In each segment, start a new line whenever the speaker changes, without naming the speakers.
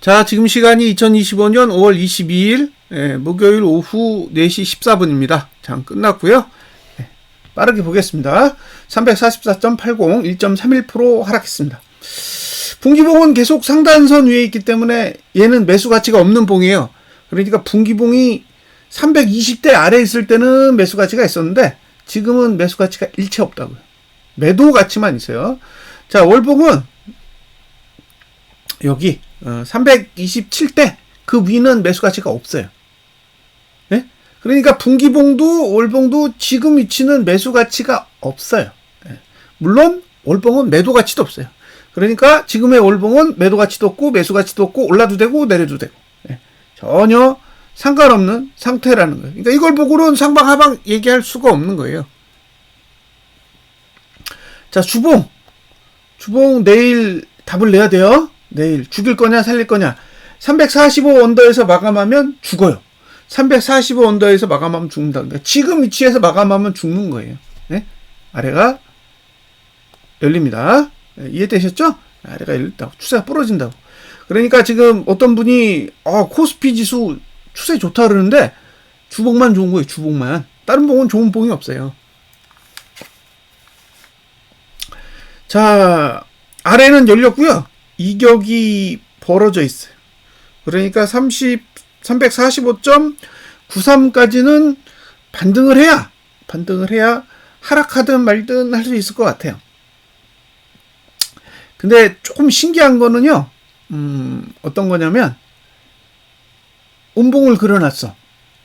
자, 지금 시간이 2025년 5월 22일 목요일 오후 4시 14분입니다. 장 끝났고요. 빠르게 보겠습니다. 344.80, 1.31% 하락했습니다. 분기봉은 계속 상단선 위에 있기 때문에 얘는 매수 가치가 없는 봉이에요. 그러니까 분기봉이 320대 아래에 있을 때는 매수 가치가 있었는데 지금은 매수 가치가 일체 없다고요. 매도 가치만 있어요. 자, 월봉은 여기 327대 그 위는 매수 가치가 없어요. 네? 그러니까 분기봉도 월봉도 지금 위치는 매수 가치가 없어요. 네. 물론 월봉은 매도 가치도 없어요. 그러니까 지금의 월봉은 매도 가치도 없고 매수 가치도 없고 올라도 되고 내려도 되고 네. 전혀 상관없는 상태라는 거예요. 그러니까 이걸 보고는 상방 하방 얘기할 수가 없는 거예요. 자, 주봉 내일 답을 내야 돼요. 내일 죽일 거냐 살릴 거냐. 345 언더에서 마감하면 죽어요. 345 언더에서 마감하면 죽는다. 그러니까 지금 위치에서 마감하면 죽는 거예요. 네? 아래가 열립니다. 네, 이해되셨죠? 아래가 열린다고. 추세가 부러진다고. 그러니까 지금 어떤 분이 코스피 지수 추세 좋다 그러는데 주봉만 좋은 거예요. 주봉만. 다른 봉은 좋은 봉이 없어요. 자, 아래는 열렸고요. 이격이 벌어져 있어요. 그러니까 345.93까지는 반등을 해야 하락하든 말든 할 수 있을 것 같아요. 근데 조금 신기한 거는요, 어떤 거냐면, 음봉을 그려놨어.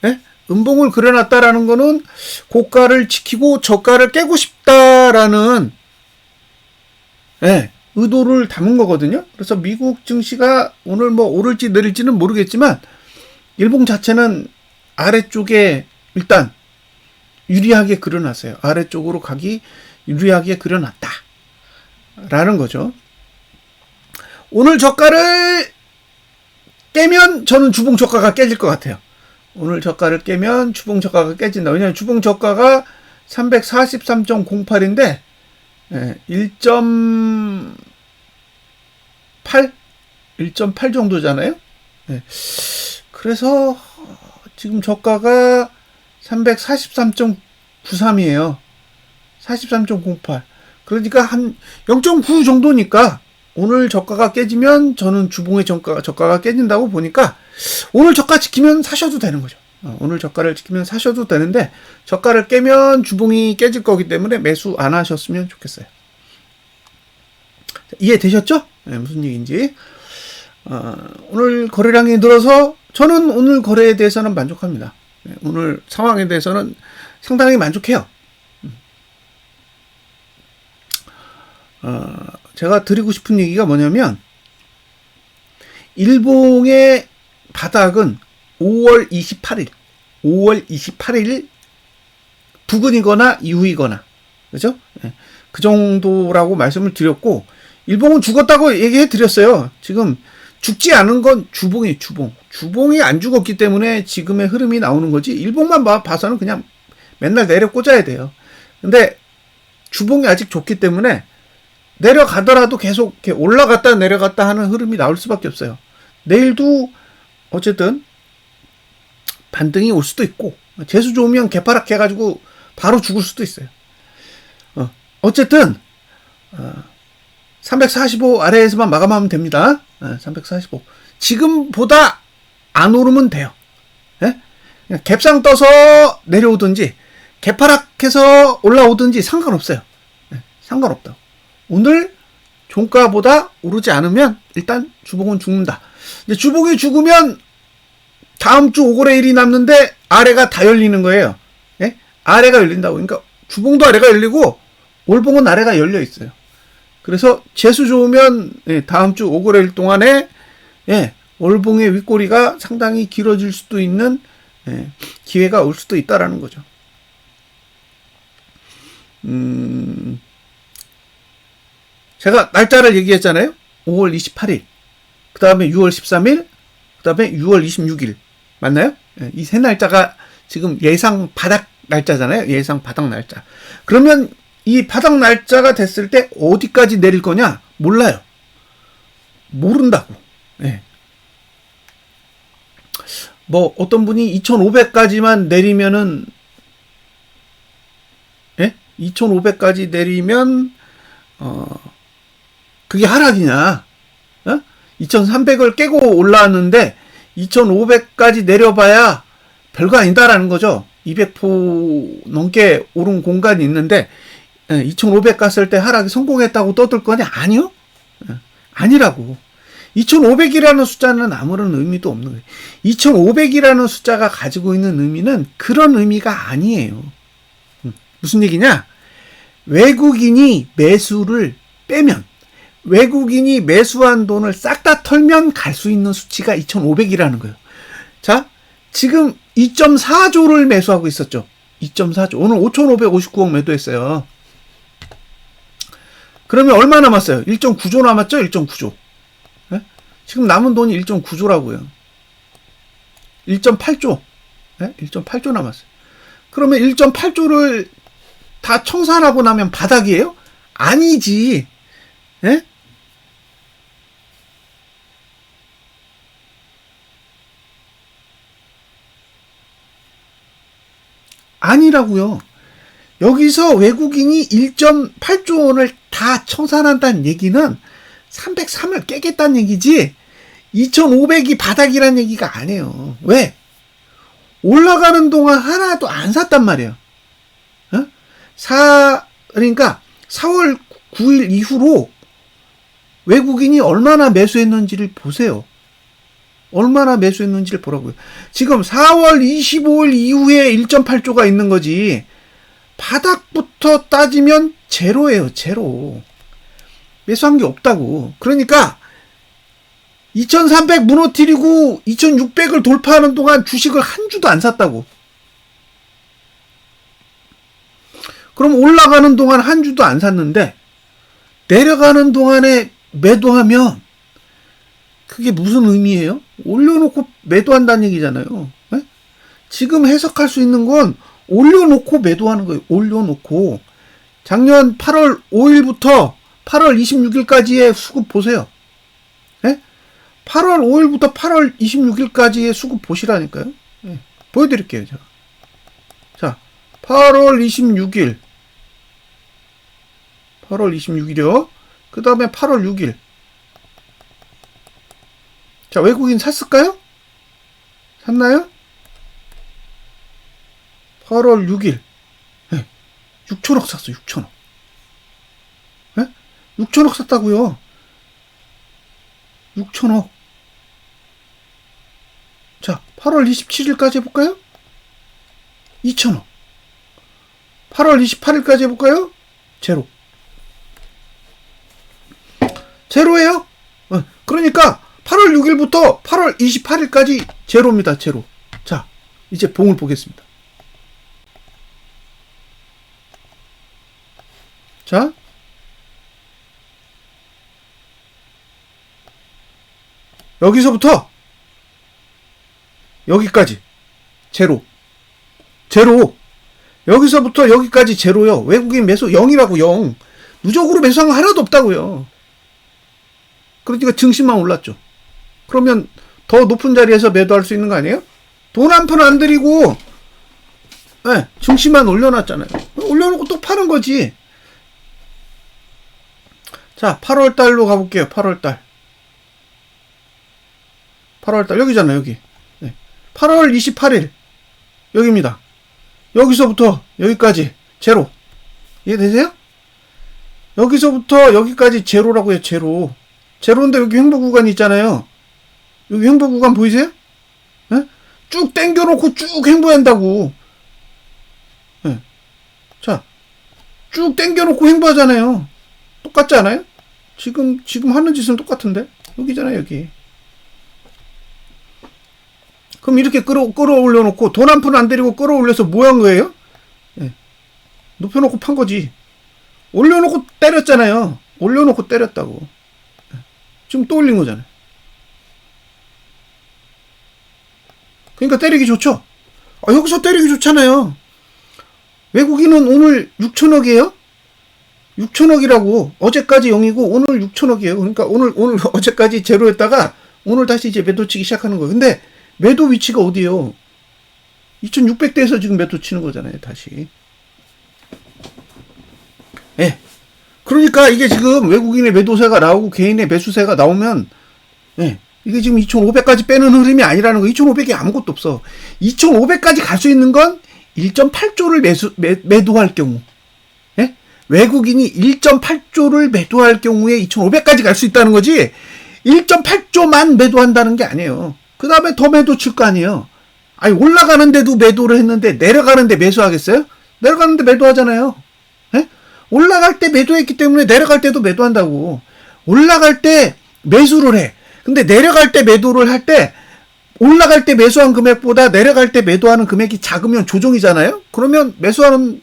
예? 음봉을 그려놨다라는 거는 고가를 지키고 저가를 깨고 싶다라는, 예, 의도를 담은 거거든요. 그래서 미국 증시가 오늘 뭐 오를지 내릴지는 모르겠지만 일봉 자체는 아래쪽에 일단 유리하게 그려놨어요. 아래쪽으로 가기 유리하게 그려놨다 라는 거죠. 오늘 저가를 깨면 저는 주봉 저가가 깨질 것 같아요. 오늘 저가를 깨면 주봉 저가가 깨진다. 왜냐하면 주봉 저가가 343.08인데 1.8 정도잖아요. 네. 그래서 지금 저가가 343.93이에요. 43.08. 그러니까 한 0.9 정도니까 오늘 저가가 깨지면 저는 주봉의 저가가 깨진다고 보니까 오늘 저가 지키면 사셔도 되는 거죠. 오늘 저가를 지키면 사셔도 되는데 저가를 깨면 주봉이 깨질 거기 때문에 매수 안 하셨으면 좋겠어요. 이해되셨죠? 네, 무슨 얘기인지. 오늘 거래량이 늘어서 저는 오늘 거래에 대해서는 만족합니다. 네, 오늘 상황에 대해서는 상당히 만족해요. 제가 드리고 싶은 얘기가 뭐냐면 일봉의 바닥은 5월 28일 부근이거나 이후이거나 그죠? 네, 그 정도라고 말씀을 드렸고 일봉은 죽었다고 얘기해 드렸어요. 지금 죽지 않은 건 주봉이에요. 주봉이 안 죽었기 때문에 지금의 흐름이 나오는 거지 일봉만 봐서는 그냥 맨날 내려 꽂아야 돼요. 근데 주봉이 아직 좋기 때문에 내려가더라도 계속 이렇게 올라갔다 내려갔다 하는 흐름이 나올 수밖에 없어요. 내일도 어쨌든 반등이 올 수도 있고 재수 좋으면 개파락 해가지고 바로 죽을 수도 있어요. 어쨌든 345 아래에서만 마감하면 됩니다. 345 지금보다 안 오르면 돼요. 예? 그냥 갭상 떠서 내려오든지 개파락해서 올라오든지 상관없어요. 상관없다고. 오늘 종가보다 오르지 않으면 일단 주봉은 죽는다. 근데 주봉이 죽으면 다음 주 5거래일이 남는데 아래가 다 열리는 거예요. 예? 아래가 열린다고. 그러니까 주봉도 아래가 열리고 월봉은 아래가 열려 있어요. 그래서 재수 좋으면 다음 주 5거래일 동안에 월봉의 윗꼬리가 상당히 길어질 수도 있는 기회가 올 수도 있다라는 거죠. 제가 날짜를 얘기했잖아요. 5월 28일, 그 다음에 6월 13일, 그 다음에 6월 26일. 맞나요? 이 세 날짜가 지금 예상 바닥 날짜잖아요. 예상 바닥 날짜. 그러면 이 바닥 날짜가 됐을 때 어디까지 내릴 거냐? 몰라요. 모른다고. 뭐 어떤 분이 2,500까지만 내리면은, 예? 2,500까지 내리면 그게 하락이냐? 2,300을 깨고 올라왔는데 2,500까지 내려봐야 별거 아니다라는 거죠. 200포 넘게 오른 공간이 있는데 2,500 갔을 때 하락이 성공했다고 떠들 거냐? 아니요. 아니라고. 2,500이라는 숫자는 아무런 의미도 없는 거예요. 2,500이라는 숫자가 가지고 있는 의미는 그런 의미가 아니에요. 무슨 얘기냐? 외국인이 매수를 빼면, 외국인이 매수한 돈을 싹 다 털면 갈 수 있는 수치가 2,500이라는 거예요. 자, 지금 2.4조를 매수하고 있었죠. 2.4조. 오늘 5,559억 매도했어요. 그러면 얼마 남았어요? 1.9조 남았죠? 1.9조. 네? 지금 남은 돈이 1.9조라고요. 1.8조. 네? 1.8조 남았어요. 그러면 1.8조를 다 청산하고 나면 바닥이에요? 아니지. 네? 아니라고요. 여기서 외국인이 1.8조 원을 다 청산한다는 얘기는 303을 깨겠다는 얘기지 2,500이 바닥이라는 얘기가 아니에요. 왜? 올라가는 동안 하나도 안 샀단 말이에요. 그러니까 4월 9일 이후로 외국인이 얼마나 매수했는지를 보세요. 얼마나 매수했는지를 보라고요. 지금 4월 25일 이후에 1.8조가 있는 거지. 바닥부터 따지면 제로예요. 제로. 매수한 게 없다고. 그러니까 2,300 무너뜨리고 2,600을 돌파하는 동안 주식을 한 주도 안 샀다고. 그럼 올라가는 동안 한 주도 안 샀는데 내려가는 동안에 매도하면 그게 무슨 의미예요? 올려놓고 매도한다는 얘기잖아요. 네? 지금 해석할 수 있는 건 올려놓고 매도하는 거예요. 올려놓고. 작년 8월 5일부터 8월 26일까지의 수급 보세요. 네? 8월 5일부터 8월 26일까지의 수급 보시라니까요. 네. 보여드릴게요. 제가. 자, 8월 26일. 8월 26일이요. 그 다음에 8월 6일. 자, 외국인 샀을까요? 샀나요? 8월 6일. 네. 6천억 샀어, 6천억. 네? 6천억 샀다고요. 6천억. 자, 8월 27일까지 해볼까요? 2천억. 8월 28일까지 해볼까요? 제로. 제로예요. 그러니까 8월 6일부터 8월 28일까지 제로입니다. 제로. 자, 이제 봉을 보겠습니다. 자, 여기서부터 여기까지 제로. 제로. 여기서부터 여기까지 제로요. 외국인 매수 0이라고 0. 누적으로 매수한 거 하나도 없다고요. 그러니까 증시만 올랐죠. 그러면 더 높은 자리에서 매도할 수 있는 거 아니에요? 돈 한 푼 안 들이고 네, 증시만 올려놨잖아요. 올려놓고 또 파는 거지. 자, 8월달로 가볼게요. 8월달. 8월달 여기잖아요. 여기. 네. 8월 28일 여기입니다. 여기서부터 여기까지 제로. 이해되세요? 여기서부터 여기까지 제로라고 해요. 제로. 제로인데 여기 횡보 구간이 있잖아요. 여기 횡보 구간 보이세요? 네? 쭉 당겨놓고 쭉 횡보한다고. 네. 자, 쭉 당겨놓고 횡보하잖아요. 똑같지 않아요? 지금 하는 짓은 똑같은데? 여기잖아요, 여기. 그럼 이렇게 끌어올려놓고 돈 한 푼 안 들이고 끌어올려서 뭐 한 거예요? 네. 높여놓고 판 거지. 올려놓고 때렸잖아요. 올려놓고 때렸다고. 네. 지금 또 올린 거잖아요. 그러니까 때리기 좋죠? 여기서 때리기 좋잖아요. 외국인은 오늘 6천억이에요? 6천억이라고. 어제까지 0이고 오늘 6천억이에요. 그러니까 오늘 어제까지 제로였다가 오늘 다시 이제 매도 치기 시작하는 거예요. 근데 매도 위치가 어디예요? 2600대에서 지금 매도 치는 거잖아요, 다시. 예. 그러니까 이게 지금 외국인의 매도세가 나오고 개인의 매수세가 나오면, 예. 이게 지금 2500까지 빼는 흐름이 아니라는 거. 2500이 아무것도 없어. 2500까지 갈 수 있는 건 1.8조를 매도할 경우. 예? 외국인이 1.8조를 매도할 경우에 2500까지 갈 수 있다는 거지. 1.8조만 매도한다는 게 아니에요. 그 다음에 더 매도 칠 거 아니에요. 아니, 올라가는데도 매도를 했는데 내려가는데 매수하겠어요? 내려가는데 매도하잖아요. 예? 올라갈 때 매도했기 때문에 내려갈 때도 매도한다고. 올라갈 때 매수를 해. 근데 내려갈 때 매도를 할 때 올라갈 때 매수한 금액보다 내려갈 때 매도하는 금액이 작으면 조정이잖아요? 그러면 매수하는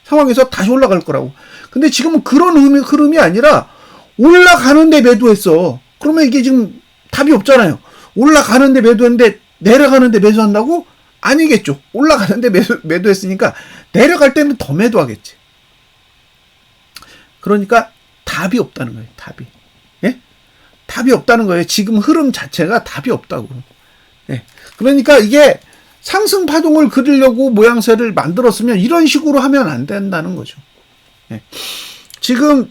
상황에서 다시 올라갈 거라고. 근데 지금은 그런 흐름이 아니라 올라가는데 매도했어. 그러면 이게 지금 답이 없잖아요. 올라가는데 매도했는데 내려가는데 매수한다고? 아니겠죠. 올라가는데 매도했으니까 내려갈 때는 더 매도하겠지. 그러니까 답이 없다는 거예요. 답이. 예? 답이 없다는 거예요. 지금 흐름 자체가 답이 없다고. 예. 그러니까 이게 상승 파동을 그리려고 모양새를 만들었으면 이런 식으로 하면 안 된다는 거죠. 예. 지금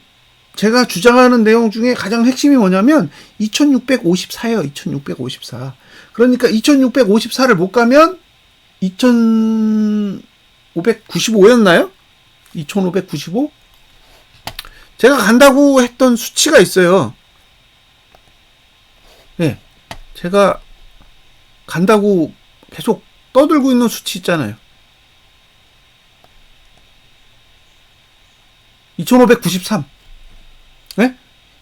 제가 주장하는 내용 중에 가장 핵심이 뭐냐면 2654예요. 2654. 그러니까 2654를 못 가면 2595였나요? 2595? 제가 간다고 했던 수치가 있어요. 예. 제가 간다고 계속 떠들고 있는 수치 있잖아요. 2593. 네?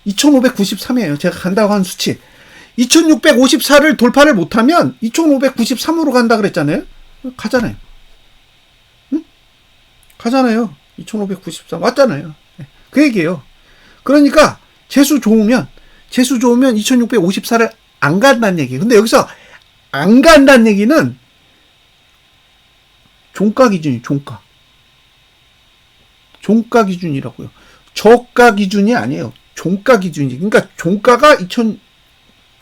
2593이에요. 제가 간다고 한 수치. 2654를 돌파를 못하면 2593으로 간다 그랬잖아요. 가잖아요. 응? 가잖아요. 2593 왔잖아요. 그 얘기예요. 그러니까 재수 좋으면 2654를 안 간다는 얘기예요. 근데 여기서 안 간다는 얘기는 종가 기준이 종가 기준이라고요. 저가 기준이 아니에요. 종가 기준이. 그러니까 종가가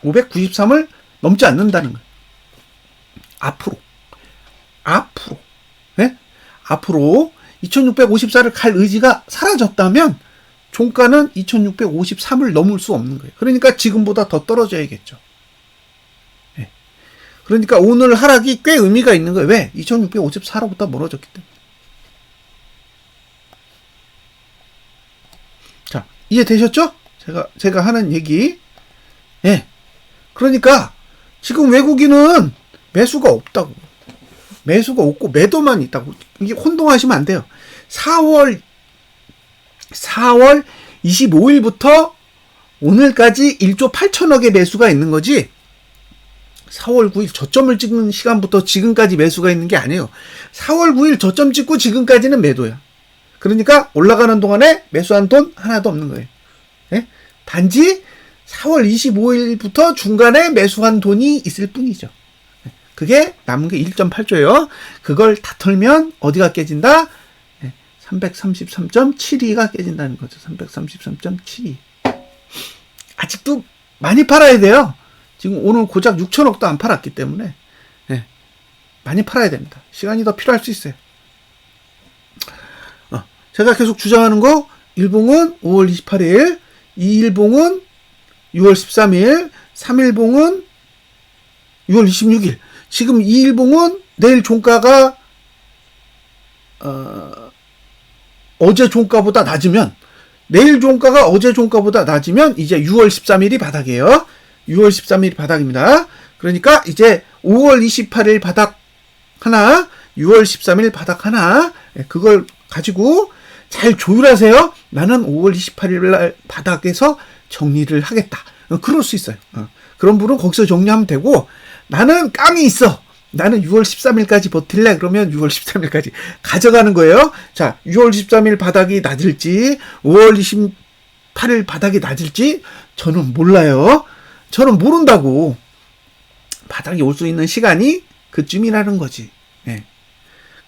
2593을 넘지 않는다는 거예요. 앞으로. 네? 앞으로 2654를 갈 의지가 사라졌다면 종가는 2653을 넘을 수 없는 거예요. 그러니까 지금보다 더 떨어져야겠죠. 네. 그러니까 오늘 하락이 꽤 의미가 있는 거예요. 왜? 2654로부터 멀어졌기 때문에. 자, 이해되셨죠? 제가 하는 얘기. 예. 그러니까 지금 외국인은 매수가 없다고. 매수가 없고 매도만 있다고. 이게 혼동하시면 안 돼요. 4월 25일부터 오늘까지 1조 8천억의 매수가 있는 거지. 4월 9일 저점을 찍는 시간부터 지금까지 매수가 있는 게 아니에요. 4월 9일 저점 찍고 지금까지는 매도야. 그러니까 올라가는 동안에 매수한 돈 하나도 없는 거예요. 예? 단지 4월 25일부터 중간에 매수한 돈이 있을 뿐이죠. 그게 남은 게 1.8조예요. 그걸 다 털면 어디가 깨진다? 333.72가 깨진다는 거죠. 333.72. 아직도 많이 팔아야 돼요. 지금 오늘 고작 6천억도 안 팔았기 때문에 많이 팔아야 됩니다. 시간이 더 필요할 수 있어요. 제가 계속 주장하는 거, 일봉은 5월 28일, 2일봉은 6월 13일, 3일봉은 6월 26일. 지금 2일봉은 내일 종가가 어제 종가보다 낮으면, 내일 종가가 어제 종가보다 낮으면 이제 6월 13일이 바닥이에요. 6월 13일이 바닥입니다. 그러니까 이제 5월 28일 바닥 하나, 6월 13일 바닥 하나, 그걸 가지고 잘 조율하세요. 나는 5월 28일 날 바닥에서 정리를 하겠다. 그럴 수 있어요. 그런 분은 거기서 정리하면 되고, 나는 깡이 있어. 나는 6월 13일까지 버틸래. 그러면 6월 13일까지 가져가는 거예요. 자, 6월 13일 바닥이 낮을지 5월 28일 바닥이 낮을지 저는 몰라요. 저는 모른다고. 바닥이 올 수 있는 시간이 그쯤이라는 거지. 예.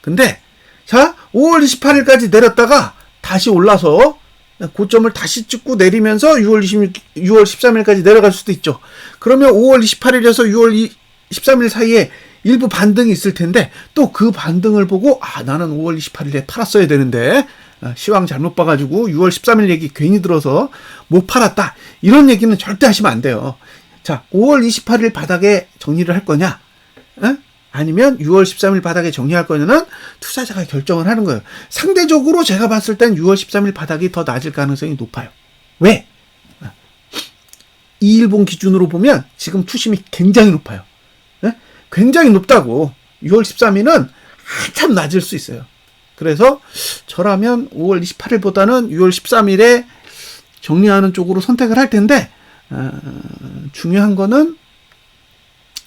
근데 자, 5월 28일까지 내렸다가 다시 올라서 고점을 다시 찍고 내리면서 6월 13일까지 내려갈 수도 있죠. 그러면 5월 28일에서 6월 13일 사이에 일부 반등이 있을 텐데 또 그 반등을 보고 나는 5월 28일에 팔았어야 되는데 시황 잘못 봐가지고 6월 13일 얘기 괜히 들어서 못 팔았다. 이런 얘기는 절대 하시면 안 돼요. 자, 5월 28일 바닥에 정리를 할 거냐? 아니면 6월 13일 바닥에 정리할 거냐는 투자자가 결정을 하는 거예요. 상대적으로 제가 봤을 땐 6월 13일 바닥이 더 낮을 가능성이 높아요. 왜? 2일봉 기준으로 보면 지금 투심이 굉장히 높아요. 굉장히 높다고. 6월 13일은 한참 낮을 수 있어요. 그래서 저라면 5월 28일보다는 6월 13일에 정리하는 쪽으로 선택을 할 텐데 중요한 거는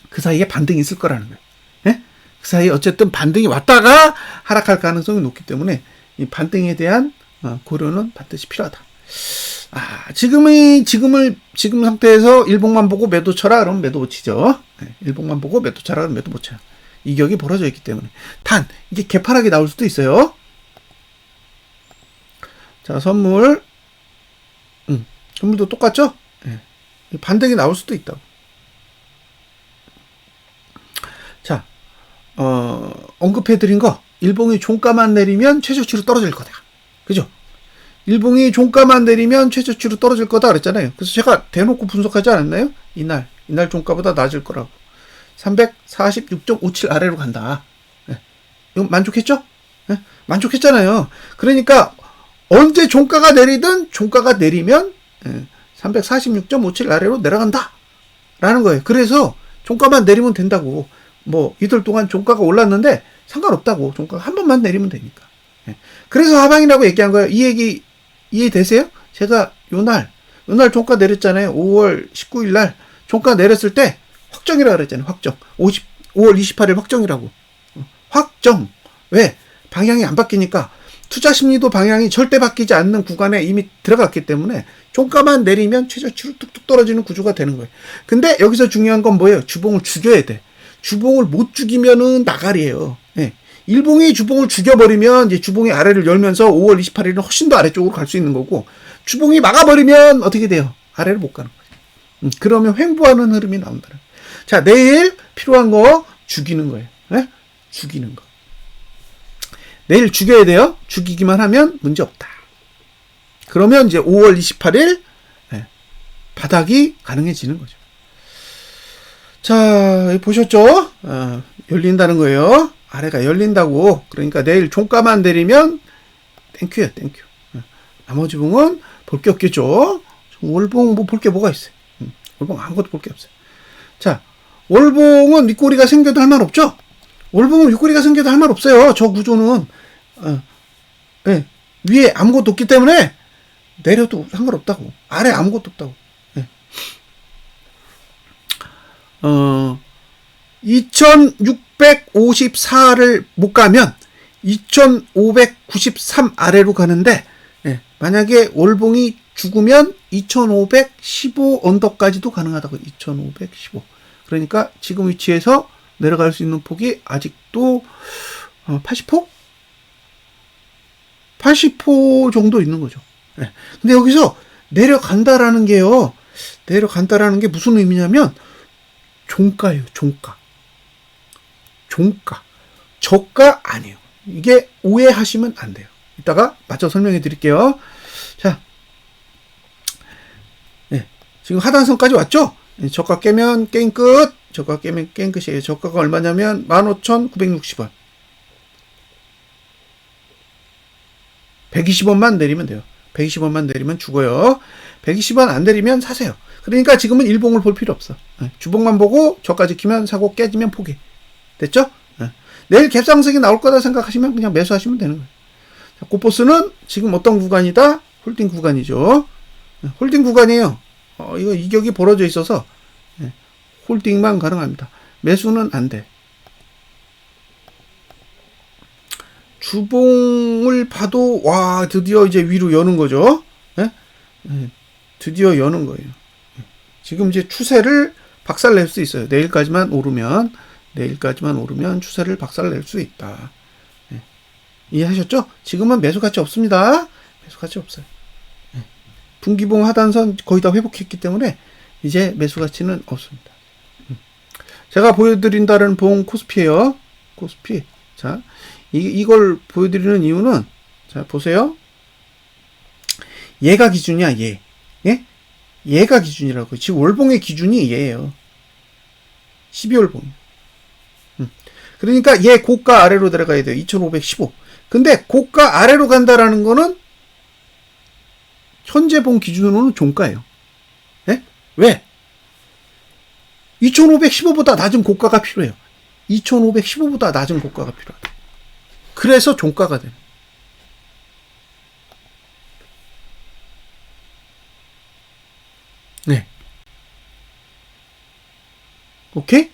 그 사이에 반등이 있을 거라는 거예요. 그 사이에 어쨌든 반등이 왔다가 하락할 가능성이 높기 때문에 이 반등에 대한 고려는 반드시 필요하다. 지금 상태에서 일봉만 보고 매도 쳐라 그러면 매도 못 치죠. 일봉만 보고 매도 쳐라 그러면 매도 못 쳐요. 이격이 벌어져 있기 때문에. 단, 이게 개파락이 나올 수도 있어요. 자, 선물도 똑같죠? 반등이 나올 수도 있다고. 자, 언급해드린 거, 일봉이 종가만 내리면 최저치로 떨어질 거다. 그죠? 일봉이 종가만 내리면 최저치로 떨어질 거다 그랬잖아요. 그래서 제가 대놓고 분석하지 않았나요? 이날 종가보다 낮을 거라고. 346.57 아래로 간다. 이거 만족했죠? 만족했잖아요. 그러니까 언제 종가가 내리든 종가가 내리면 346.57 아래로 내려간다 라는 거예요. 그래서 종가만 내리면 된다고. 뭐 이틀 동안 종가가 올랐는데 상관없다고. 종가가 한 번만 내리면 되니까. 그래서 하방이라고 얘기한 거예요. 이 얘기 이해되세요? 제가 요날 종가 내렸잖아요. 5월 19일 날 종가 내렸을 때 확정이라고 그랬잖아요. 확정. 5월 28일 확정이라고. 확정. 왜? 방향이 안 바뀌니까 투자 심리도 방향이 절대 바뀌지 않는 구간에 이미 들어갔기 때문에 종가만 내리면 최저치로 뚝뚝 떨어지는 구조가 되는 거예요. 근데 여기서 중요한 건 뭐예요? 주봉을 죽여야 돼. 주봉을 못 죽이면은 나가리예요. 일봉이 주봉을 죽여버리면 이제 주봉이 아래를 열면서 5월 28일은 훨씬 더 아래쪽으로 갈 수 있는 거고, 주봉이 막아버리면 어떻게 돼요? 아래를 못 가는 거예요. 그러면 횡보하는 흐름이 나온다는 거예요. 자, 내일 필요한 거 죽이는 거예요. 죽이는 거. 내일 죽여야 돼요. 죽이기만 하면 문제 없다. 그러면 이제 5월 28일 바닥이 가능해지는 거죠. 자, 보셨죠? 열린다는 거예요. 아래가 열린다고. 그러니까 내일 종가만 내리면 땡큐야, 땡큐. 나머지 봉은 볼 게 없겠죠. 월봉 뭐 볼 게 뭐가 있어요. 월봉 아무것도 볼 게 없어요. 자, 월봉은 윗꼬리가 생겨도 할 말 없죠. 월봉은 윗꼬리가 생겨도 할 말 없어요. 저 구조는 위에 아무것도 없기 때문에 내려도 상관없다고. 아래 아무것도 없다고. 2654를 못 가면 2593 아래로 가는데, 만약에 월봉이 죽으면 2515 언더까지도 가능하다고. 2515. 그러니까 지금 위치에서 내려갈 수 있는 폭이 아직도 80포? 80포 정도 있는 거죠. 근데 여기서 내려간다라는 게요. 내려간다라는 게 무슨 의미냐면 종가예요. 종가. 저가 아니에요. 이게 오해하시면 안 돼요. 이따가 맞춰 설명해 드릴게요. 자, 지금 하단선까지 왔죠? 저가 깨면 게임 끝. 저가 깨면 게임 끝이에요. 저가가 얼마냐면 15,960원. 120원만 내리면 돼요. 120원만 내리면 죽어요. 120원 안 내리면 사세요. 그러니까 지금은 일봉을 볼 필요 없어. 주봉만 보고 저가 지키면 사고, 깨지면 포기. 됐죠? 내일 갭상승이 나올 거다 생각하시면 그냥 매수하시면 되는 거예요. 자, 고포스는 지금 어떤 구간이다? 홀딩 구간이죠. 홀딩 구간이에요. 이거 이격이 벌어져 있어서 홀딩만 가능합니다. 매수는 안 돼. 주봉을 봐도 와, 드디어 이제 위로 여는 거죠. 드디어 여는 거예요. 지금 이제 추세를 박살낼 수 있어요. 내일까지만 오르면 추세를 박살낼 수 있다. 이해하셨죠? 지금은 매수 가치 없습니다. 매수 가치 없어요. 분기봉 하단선 거의 다 회복했기 때문에 이제 매수 가치는 없습니다. 제가 보여드린다는 봉 코스피예요. 코스피. 자, 이걸 보여드리는 이유는, 자, 보세요. 얘가 기준이야, 얘. 예? 얘가 기준이라고. 지금 월봉의 기준이 얘예요. 12월 봉. 그러니까 얘 고가 아래로 내려가야 돼요. 2515. 근데 고가 아래로 간다라는 거는 현재 봉 기준으로는 종가예요. 예? 왜? 2515보다 낮은 고가가 필요해요. 2515보다 낮은 고가가 필요하다. 그래서 종가가 돼요. 네. 오케이?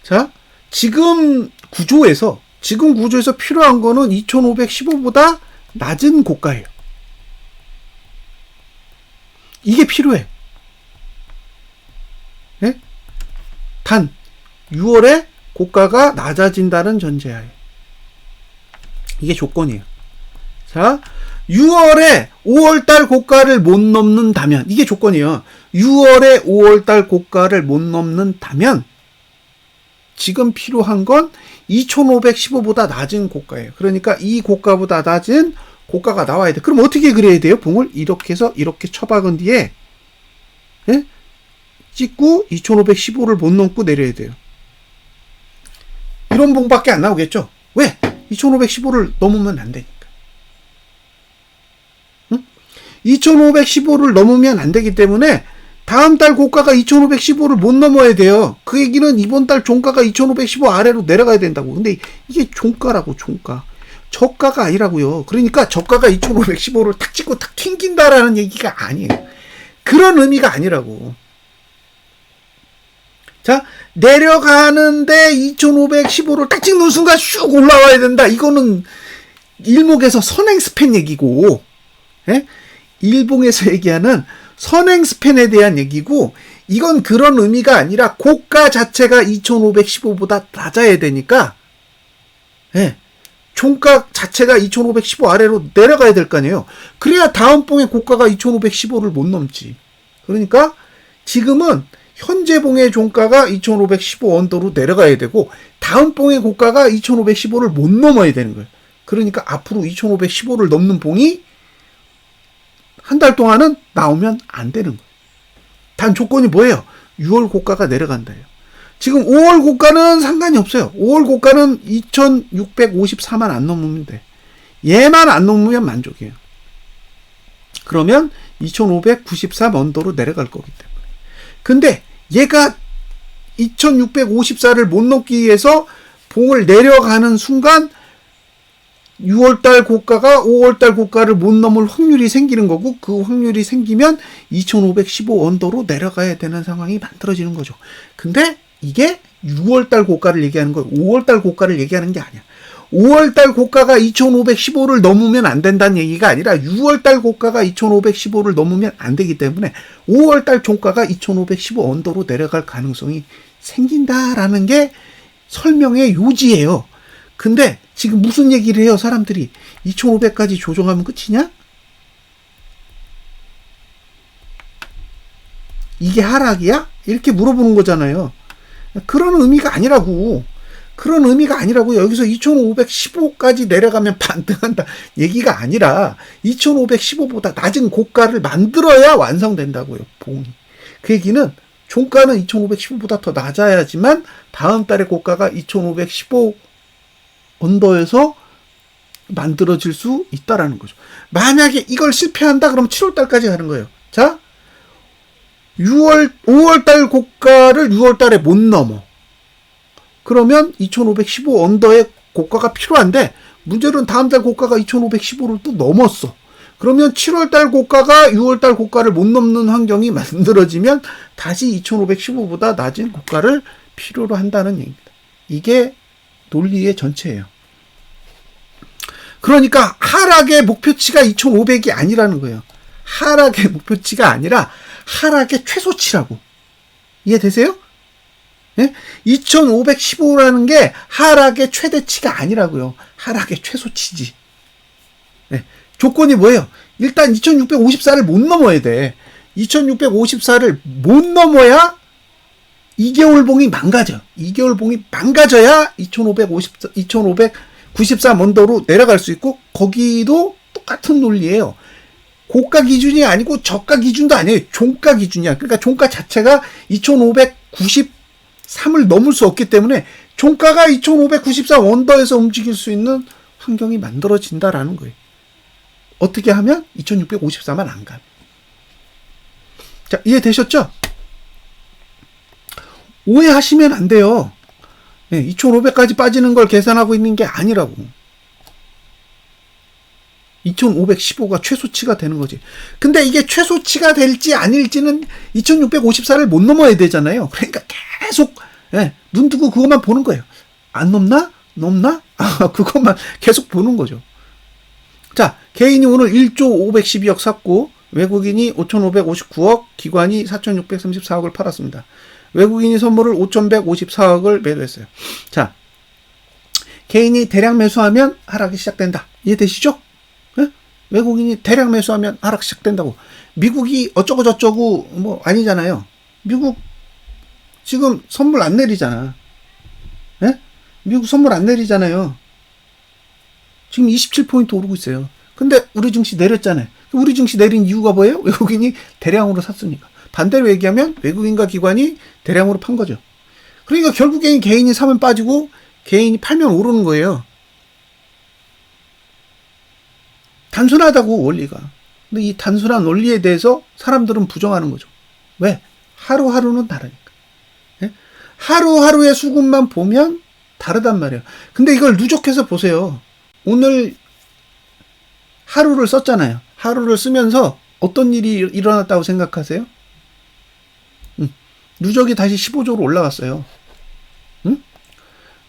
자, 지금 구조에서 필요한 거는 2515보다 낮은 고가예요. 이게 필요해. 네? 단 6월에 고가가 낮아진다는 전제하에 이게 조건이에요. 자, 6월에 5월달 고가를 못 넘는다면 이게 조건이에요. 6월에 5월달 고가를 못 넘는다면 지금 필요한 건 2515보다 낮은 고가예요. 그러니까 이 고가보다 낮은 고가가 나와야 돼. 그럼 어떻게 그려야 돼요? 봉을 이렇게 해서 이렇게 쳐박은 뒤에, 예? 찍고 2515를 못 넘고 내려야 돼요. 이런 봉밖에 안 나오겠죠? 왜? 2515를 넘으면 안 되니까. 응? 2515를 넘으면 안 되기 때문에 다음 달 고가가 2515를 못 넘어야 돼요. 그 얘기는 이번 달 종가가 2515 아래로 내려가야 된다고. 근데 이게 종가라고, 종가. 저가가 아니라고요. 그러니까 저가가 2515를 탁 찍고 탁 튕긴다라는 얘기가 아니에요. 그런 의미가 아니라고. 자, 내려가는데 2515를 딱 찍는 순간 슉 올라와야 된다. 이거는 일목에서 선행 스팬 얘기고, 예? 일봉에서 얘기하는 선행 스팬에 대한 얘기고, 이건 그런 의미가 아니라 고가 자체가 2515보다 낮아야 되니까, 예, 종가 자체가 2515 아래로 내려가야 될 거 아니에요. 그래야 다음 봉의 고가가 2515를 못 넘지. 그러니까 지금은 현재 봉의 종가가 2515 언더로 내려가야 되고 다음 봉의 고가가 2515를 못 넘어야 되는 거예요. 그러니까 앞으로 2515를 넘는 봉이 한 달 동안은 나오면 안 되는 거예요. 단 조건이 뭐예요? 6월 고가가 내려간다예요. 지금 5월 고가는 상관이 없어요. 5월 고가는 2654만 안 넘으면 돼. 얘만 안 넘으면 만족이에요. 그러면 2593 언더로 내려갈 거기 때문에. 근데 얘가 2654를 못 넘기 위해서 봉을 내려가는 순간 6월달 고가가 5월달 고가를 못 넘을 확률이 생기는 거고 그 확률이 생기면 2515 언더로 내려가야 되는 상황이 만들어지는 거죠. 근데 이게 6월달 고가를 얘기하는 거예요. 5월달 고가를 얘기하는 게 아니야. 5월달 고가가 2515를 넘으면 안 된다는 얘기가 아니라 6월달 고가가 2515를 넘으면 안 되기 때문에 5월달 종가가 2515 언더로 내려갈 가능성이 생긴다라는 게 설명의 요지예요. 근데 지금 무슨 얘기를 해요, 사람들이? 2500까지 조정하면 끝이냐? 이게 하락이야? 이렇게 물어보는 거잖아요. 그런 의미가 아니라고. 그런 의미가 아니라고요. 여기서 2515까지 내려가면 반등한다 얘기가 아니라 2515보다 낮은 고가를 만들어야 완성된다고요. 봉이. 그 얘기는 종가는 2515보다 더 낮아야지만 다음 달의 고가가 2515 언더에서 만들어질 수 있다라는 거죠. 만약에 이걸 실패한다 그러면 7월달까지 가는 거예요. 자, 5월달 고가를 6월달에 못 넘어. 그러면 2515 언더의 고가가 필요한데 문제는 다음 달 고가가 2515를 또 넘었어. 그러면 7월달 고가가 6월달 고가를 못 넘는 환경이 만들어지면 다시 2515보다 낮은 고가를 필요로 한다는 얘기입니다. 이게 논리의 전체예요. 그러니까 하락의 목표치가 2500이 아니라는 거예요. 하락의 목표치가 아니라 하락의 최소치라고. 이해되세요? 예? 2515라는 게 하락의 최대치가 아니라고요. 하락의 최소치지. 예. 조건이 뭐예요? 일단 2654를 못 넘어야 돼. 2654를 못 넘어야 2개월 봉이 망가져. 2개월 봉이 망가져야 2594 언더로 내려갈 수 있고, 거기도 똑같은 논리예요. 고가 기준이 아니고 저가 기준도 아니에요. 종가 기준이야. 그러니까 종가 자체가 2593을 넘을 수 없기 때문에 종가가 2594 언더에서 움직일 수 있는 환경이 만들어진다라는 거예요. 어떻게 하면 2654만 안 가요. 자, 이해되셨죠? 오해하시면 안 돼요. 2500까지 빠지는 걸 계산하고 있는 게 아니라고. 2515가 최소치가 되는 거지. 근데 이게 최소치가 될지 아닐지는 2654를 못 넘어야 되잖아요. 그러니까 계속 눈 뜨고 그것만 보는 거예요. 안 넘나? 넘나? 그것만 계속 보는 거죠. 자, 개인이 오늘 1조 512억 샀고, 외국인이 5,559억, 기관이 4,634억을 팔았습니다. 외국인이 선물을 5,154억을 매도했어요. 자, 개인이 대량 매수하면 하락이 시작된다. 이해되시죠? 네? 외국인이 대량 매수하면 하락 시작된다고. 미국이 어쩌고 저쩌고 뭐 아니잖아요. 미국 지금 선물 안 내리잖아. 네? 미국 선물 안 내리잖아요. 지금 27포인트 오르고 있어요. 근데 우리 증시 내렸잖아요. 우리 증시 내린 이유가 뭐예요? 외국인이 대량으로 샀으니까. 반대로 얘기하면 외국인과 기관이 대량으로 판 거죠. 그러니까 결국엔 개인이 사면 빠지고 개인이 팔면 오르는 거예요. 단순하다고 원리가. 근데 이 단순한 원리에 대해서 사람들은 부정하는 거죠. 왜? 하루하루는 다르니까. 네? 하루하루의 수급만 보면 다르단 말이에요. 근데 이걸 누적해서 보세요. 오늘 하루를 썼잖아요. 하루를 쓰면서 어떤 일이 일어났다고 생각하세요? 누적이 다시 15조로 올라갔어요. 응?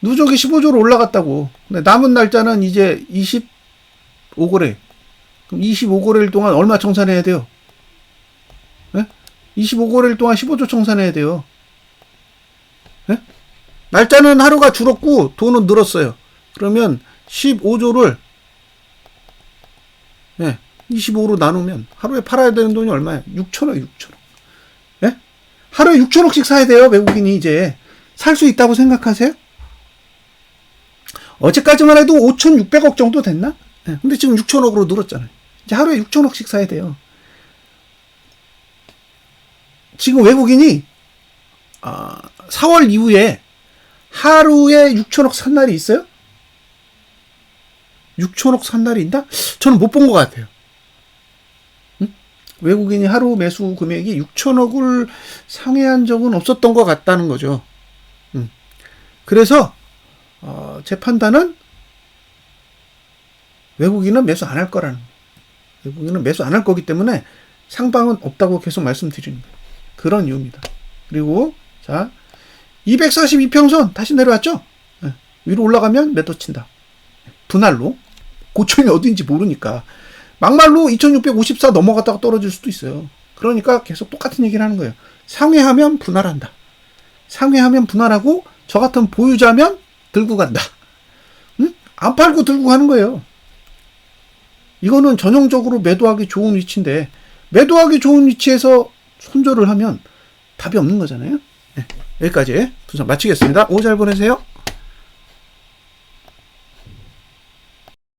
누적이 15조로 올라갔다고. 근데 남은 날짜는 이제 25거래. 그럼 25거래일 동안 얼마 청산해야 돼요? 네? 25거래일 동안 15조 청산해야 돼요. 네? 날짜는 하루가 줄었고 돈은 늘었어요. 그러면 15조를 25로 나누면 하루에 팔아야 되는 돈이 얼마야? 6천억, 6천억. 예? 하루에 6천억씩 사야 돼요, 외국인이 이제. 살 수 있다고 생각하세요? 어제까지만 해도 5,600억 정도 됐나? 예. 근데 지금 6천억으로 늘었잖아요. 이제 하루에 6천억씩 사야 돼요. 지금 외국인이 4월 이후에 하루에 6천억 산 날이 있어요? 6천억 산 날이 있나? 저는 못 본 것 같아요. 응? 외국인이 하루 매수 금액이 6천억을 상회한 적은 없었던 것 같다는 거죠. 그래서 제 판단은 외국인은 매수 안 할 거라는 거예요. 외국인은 매수 안 할 거기 때문에 상방은 없다고 계속 말씀드리는 거예요. 그런 이유입니다. 그리고 자 242평선 다시 내려왔죠? 위로 올라가면 매도 친다. 분할로. 고점이 어딘지 모르니까. 막말로 2654 넘어갔다가 떨어질 수도 있어요. 그러니까 계속 똑같은 얘기를 하는 거예요. 상회하면 분할한다. 상회하면 분할하고 저 같은 보유자면 들고 간다. 응? 안 팔고 들고 가는 거예요. 이거는 전형적으로 매도하기 좋은 위치인데 매도하기 좋은 위치에서 손절을 하면 답이 없는 거잖아요. 네, 여기까지 분석 마치겠습니다. 오후 잘 보내세요.